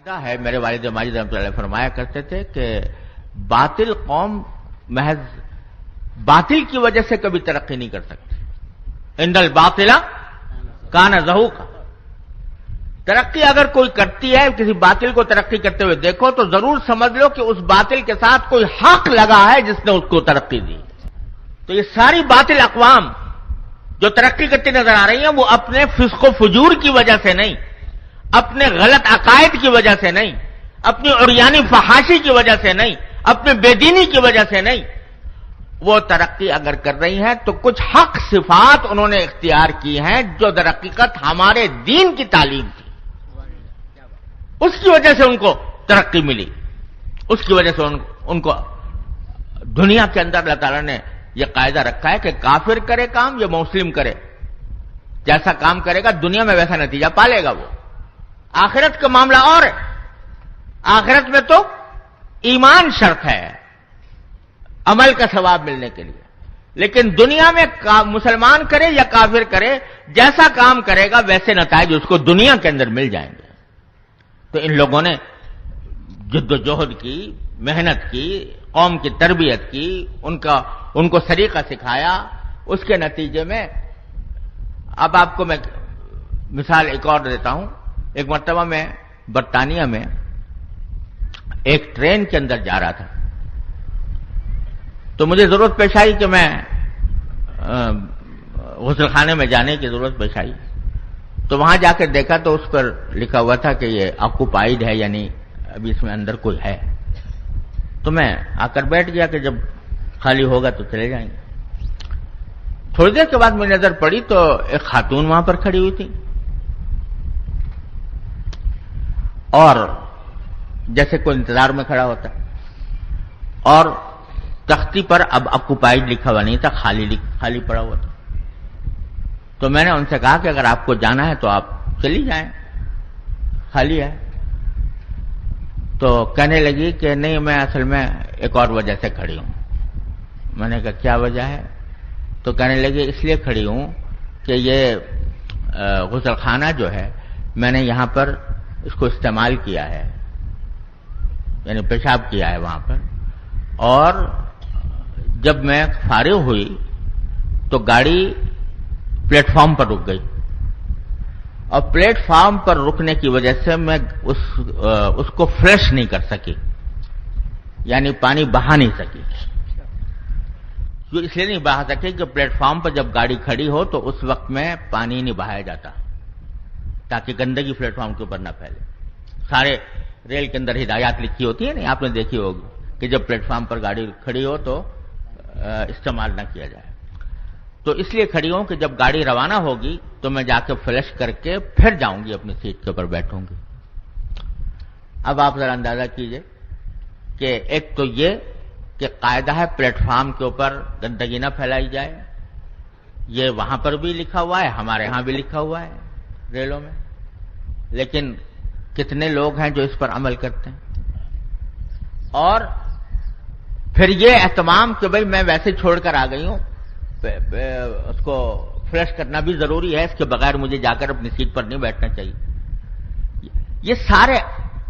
ہے میرے والد ماجد رحمۃ اللہ فرمایا کرتے تھے کہ باطل قوم محض باطل کی وجہ سے کبھی ترقی نہیں کر سکتی. ان الباطل کان زہوقا. ترقی اگر کوئی کرتی ہے، کسی باطل کو ترقی کرتے ہوئے دیکھو تو ضرور سمجھ لو کہ اس باطل کے ساتھ کوئی حق لگا ہے جس نے اس کو ترقی دی. تو یہ ساری باطل اقوام جو ترقی کرتی نظر آ رہی ہیں وہ اپنے فسق و فجور کی وجہ سے نہیں، اپنے غلط عقائد کی وجہ سے نہیں، اپنی عریانی فحاشی کی وجہ سے نہیں، اپنے بے دینی کی وجہ سے نہیں. وہ ترقی اگر کر رہی ہیں تو کچھ حق صفات انہوں نے اختیار کی ہیں جو در حقیقت ہمارے دین کی تعلیم تھی. اس کی وجہ سے ان کو ترقی ملی، اس کی وجہ سے ان کو دنیا کے اندر اللہ تعالیٰ نے یہ قاعدہ رکھا ہے کہ کافر کرے کام یا مسلم کرے، جیسا کام کرے گا دنیا میں ویسا نتیجہ پالے گا. وہ آخرت کا معاملہ اور ہے. آخرت میں تو ایمان شرط ہے عمل کا ثواب ملنے کے لیے، لیکن دنیا میں مسلمان کرے یا کافر کرے، جیسا کام کرے گا ویسے نتائج اس کو دنیا کے اندر مل جائیں گے. تو ان لوگوں نے جد و جہد کی، محنت کی، قوم کی تربیت کی، ان کو طریقہ سکھایا. اس کے نتیجے میں اب آپ کو میں مثال ایک اور دیتا ہوں. ایک مرتبہ میں برطانیہ میں ایک ٹرین کے اندر جا رہا تھا، تو مجھے ضرورت پیش آئی کہ میں غسل خانے میں جانے کی ضرورت پیش آئی. تو وہاں جا کے دیکھا تو اس پر لکھا ہوا تھا کہ یہ آکوپائیڈ ہے، یعنی ابھی اس میں اندر کوئی ہے. تو میں آ کر بیٹھ گیا کہ جب خالی ہوگا تو چلے جائیں گے. تھوڑی دیر کے بعد میری نظر پڑی تو ایک خاتون وہاں پر کھڑی ہوئی تھی، اور جیسے کوئی انتظار میں کھڑا ہوتا، اور تختی پر اب آکوپائیڈ لکھا ہوا نہیں تھا، خالی پڑا ہوا تھا. تو میں نے ان سے کہا کہ اگر آپ کو جانا ہے تو آپ چلی جائیں، خالی ہے. تو کہنے لگی کہ نہیں، میں اصل میں ایک اور وجہ سے کھڑی ہوں. میں نے کہا کیا وجہ ہے؟ تو کہنے لگی اس لیے کھڑی ہوں کہ یہ غسل خانہ جو ہے میں نے یہاں پر اس کو استعمال کیا ہے، یعنی پیشاب کیا ہے وہاں پر، اور جب میں فارغ ہوئی تو گاڑی پلیٹ فارم پر رک گئی، اور پلیٹ فارم پر رکنے کی وجہ سے میں اس کو فلش نہیں کر سکی، یعنی پانی بہا نہیں سکی. جو اس لیے نہیں بہا سکی کہ پلیٹ فارم پر جب گاڑی کھڑی ہو تو اس وقت میں پانی نہیں بہایا جاتا تاکہ گندگی پلیٹ فارم کے اوپر نہ پھیلے. سارے ریل کے اندر ہدایات لکھی ہوتی ہیں، نہیں آپ نے دیکھی ہوگی کہ جب پلیٹ فارم پر گاڑی کھڑی ہو تو استعمال نہ کیا جائے. تو اس لیے کھڑی ہوں کہ جب گاڑی روانہ ہوگی تو میں جا کے فلش کر کے پھر جاؤں گی، اپنی سیٹ کے اوپر بیٹھوں گی. اب آپ ذرا اندازہ کیجئے کہ ایک تو یہ کہ قاعدہ ہے پلیٹ فارم کے اوپر گندگی نہ پھیلائی جائے، یہ وہاں پر بھی لکھا ہوا ہے، ہمارے ہاں بھی لکھا ہوا ہے ریلوں میں، لیکن کتنے لوگ ہیں جو اس پر عمل کرتے ہیں. اور پھر یہ اہتمام کہ بھئی میں ویسے چھوڑ کر آ گئی ہوں، اس کو فلش کرنا بھی ضروری ہے، اس کے بغیر مجھے جا کر اپنی سیٹ پر نہیں بیٹھنا چاہیے. یہ سارے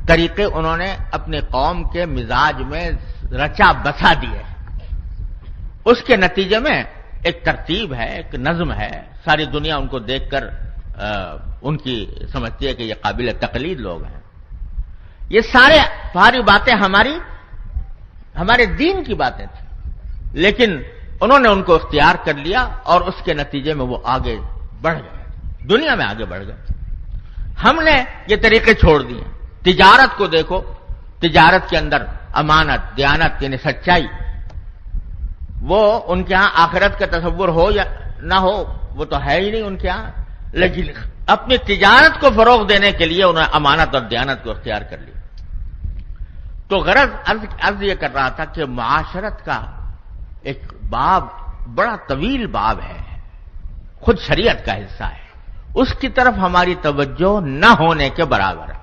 طریقے انہوں نے اپنے قوم کے مزاج میں رچا بسا دیے. اس کے نتیجے میں ایک ترتیب ہے، ایک نظم ہے. ساری دنیا ان کو دیکھ کر ان کی سمجھتی ہے کہ یہ قابل تقلید لوگ ہیں. یہ ساری باتیں ہمارے دین کی باتیں تھیں، لیکن انہوں نے ان کو اختیار کر لیا اور اس کے نتیجے میں وہ آگے بڑھ گئے، دنیا میں آگے بڑھ گئے. ہم نے یہ طریقے چھوڑ دیے. تجارت کو دیکھو، تجارت کے اندر امانت، دیانت یعنی سچائی، وہ ان کے ہاں آخرت کا تصور ہو یا نہ ہو وہ تو ہے ہی نہیں ان کے ہاں، لیکن اپنی تجارت کو فروغ دینے کے لیے انہوں نے امانت اور دیانت کو اختیار کر لیا. تو غرض عرض یہ کر رہا تھا کہ معاشرت کا ایک باب بڑا طویل باب ہے، خود شریعت کا حصہ ہے، اس کی طرف ہماری توجہ نہ ہونے کے برابر ہے.